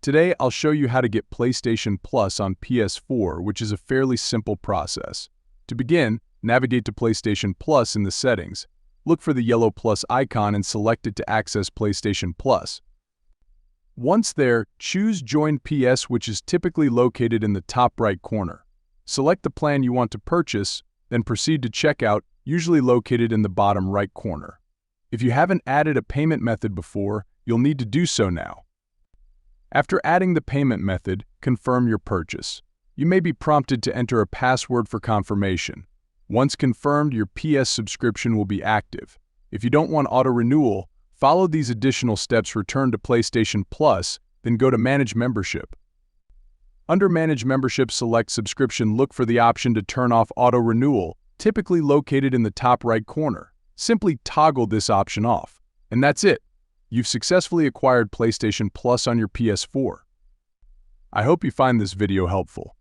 Today, I'll show you how to get PlayStation Plus on PS4, which is a fairly simple process. To begin, navigate to PlayStation Plus in the settings. Look for the yellow plus icon and select it to access PlayStation Plus. Once there, choose Join PS, which is typically located in the top right corner. Select the plan you want to purchase, then proceed to checkout, usually located in the bottom right corner. If you haven't added a payment method before, you'll need to do so now. After adding the payment method, confirm your purchase. You may be prompted to enter a password for confirmation. Once confirmed, your PS subscription will be active. If you don't want auto-renewal, follow these additional steps. Return to PlayStation Plus, then go to Manage Membership. Under Manage Membership, select Subscription. Look for the option to turn off auto-renewal, typically located in the top right corner. Simply toggle this option off. And that's it. You've successfully acquired PlayStation Plus on your PS4. I hope you find this video helpful.